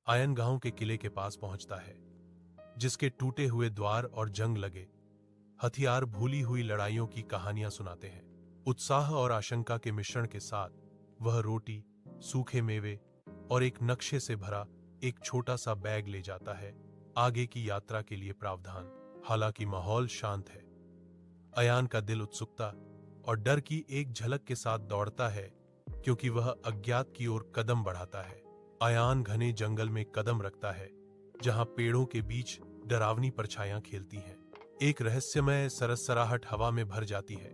Ion गांव के किले के पास पहुंचता है, जिसके टूटे हुए द्वार और जंग लगे हथियार भूली हुई लड़ाइयों की कहानियां सुनाते हैं। उत्साह और आशंका के मिश्रण के साथ वह रोटी, सूखे मेवे और एक नक्शे से भरा एक छोटा सा बैग ले जाता है, आगे की यात्रा के लिए प्रावधान। हालांकि माहौल शांत है, अयान का दिल उत्सुकता और डर की एक झलक के साथ दौड़ता है, क्योंकि वह अज्ञात की ओर कदम बढ़ाता है। अयान घने जंगल में कदम रखता है, जहां पेड़ों के बीच डरावनी परछाइयां खेलती हैं। एक रहस्यमय सरसराहट हवा में भर जाती है,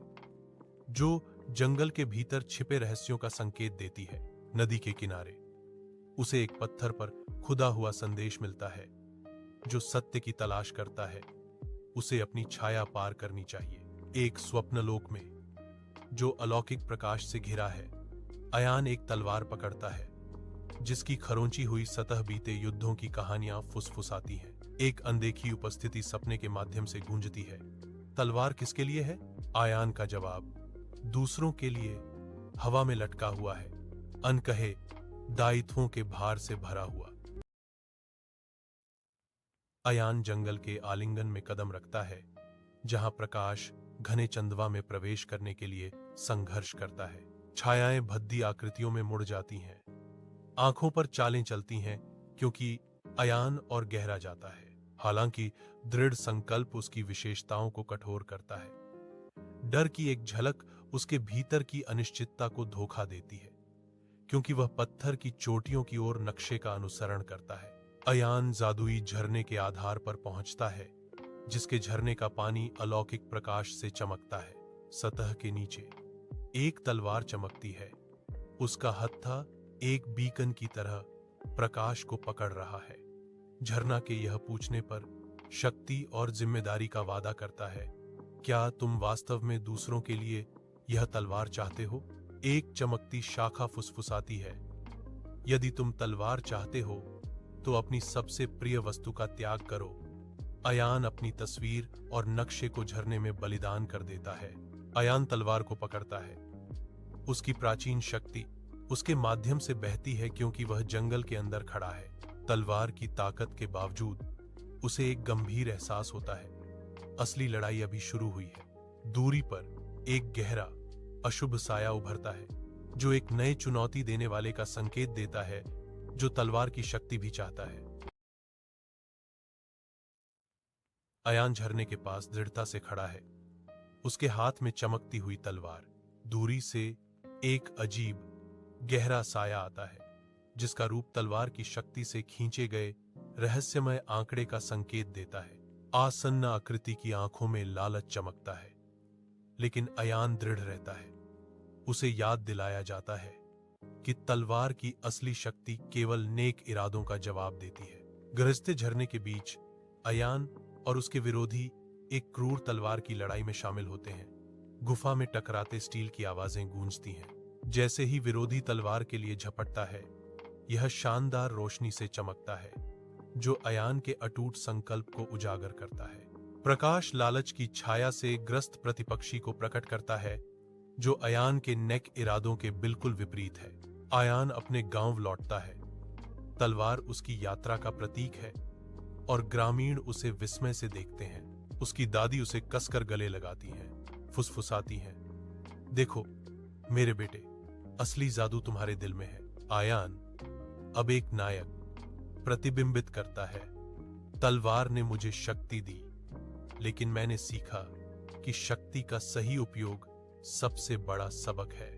जो जंगल के भीतर छिपे रहस्यों का संकेत देती है। नदी के किनारे उसे एक पत्थर पर खुदा हुआ संदेश मिलता है, जो सत्य की तलाश करता है। उसे अपनी छाया पार करनी चाहिए। एक स्वप्नलोक में, जो अलौकिक प्रकाश से घिरा है, अयान एक तलवार पकड़ता है, जिसकी खरोंची हुई सतह बीते युद्धों की कहानियां फुसफुसाती हैं। एक अनदेखी उपस्थिति सपने के माध्यम से गूंजती है। तलवार किसके लिए है? अयान का जवाब, दूसरों के लिए। हवा में लटका हुआ है, अनकहे दायित्वों के भार से भरा हुआ। अयान जंगल के आलिंगन में कदम रखता है, जहां प्रकाश घने चंदवा में प्रवेश करने के लिए संघर्ष करता है। छायाएं भद्दी आकृतियों में मुड़ जाती हैं, आंखों पर चालें चलती हैं, क्योंकि अयान और गहरा जाता है। हालांकि दृढ़ संकल्प उसकी विशेषताओं को कठोर करता है। डर की एक झलक उसके भीतर की अनिश्चितता को धोखा देती है, क्योंकि वह पत्थर की चोटियों की ओर नक्शे का अनुसरण करता है। अयान जादुई झरने के आधार पर पहुंचता है, जिसके झरने का पानी अलौकिक प्रकाश से चमकता है। सतह के नीचे एक तलवार चमकती है, उसका हत्था एक बीकन की तरह प्रकाश को पकड़ रहा है। झरना के यह पूछने पर शक्ति और जिम्मेदारी का वादा करता है, क्या तुम वास्तव में दूसरों के लिए यह तलवार चाहते हो? एक चमकती शाखा फुसफुसाती है, यदि तुम तलवार चाहते हो तो अपनी सबसे प्रिय वस्तु का त्याग करो। अयान अपनी तस्वीर और नक्शे को झरने में बलिदान कर देता है। अयान तलवार को पकड़ता है, उसकी प्राचीन शक्ति उसके माध्यम से बहती है, क्योंकि वह जंगल के अंदर खड़ा है। तलवार की ताकत के बावजूद उसे एक गंभीर एहसास होता है, असली लड़ाई अभी शुरू हुई है। दूरी पर एक गहरा अशुभ साया उभरता है, जो एक नए चुनौती देने वाले का संकेत देता है, जो तलवार की शक्ति भी चाहता है। अयान झरने के पास दृढ़ता से खड़ा है, उसके हाथ में चमकती हुई तलवार। दूरी से एक अजीब गहरा साया आता है, जिसका रूप तलवार की शक्ति से खींचे गए रहस्यमय आंकड़े का संकेत देता है। आसन्न आकृति की आंखों में लालच चमकता है, लेकिन अयान दृढ़ रहता है। उसे याद दिलाया जाता है कि तलवार की असली शक्ति केवल नेक इरादों का जवाब देती है। गरजते झरने के बीच अयान और उसके विरोधी एक क्रूर तलवार की लड़ाई में शामिल होते हैं। गुफा में टकराते स्टील की आवाजें गूंजती हैं। जैसे ही विरोधी तलवार के लिए झपटता है, यह शानदार रोशनी से चमकता है, जो अयान के अटूट संकल्प को उजागर करता है। प्रकाश लालच की छाया से ग्रस्त प्रतिपक्षी को प्रकट करता है, जो अयान के नेक इरादों के बिल्कुल विपरीत है। अयान अपने गांव लौटता है, तलवार उसकी यात्रा का प्रतीक है, और ग्रामीण उसे विस्मय से देखते हैं। उसकी दादी उसे कसकर गले लगाती हैं, फुसफुसाती हैं, देखो मेरे बेटे, असली जादू तुम्हारे दिल में है। अयान अब एक नायक प्रतिबिंबित करता है। तलवार ने मुझे शक्ति दी, लेकिन मैंने सीखा कि शक्ति का सही उपयोग सबसे बड़ा सबक है।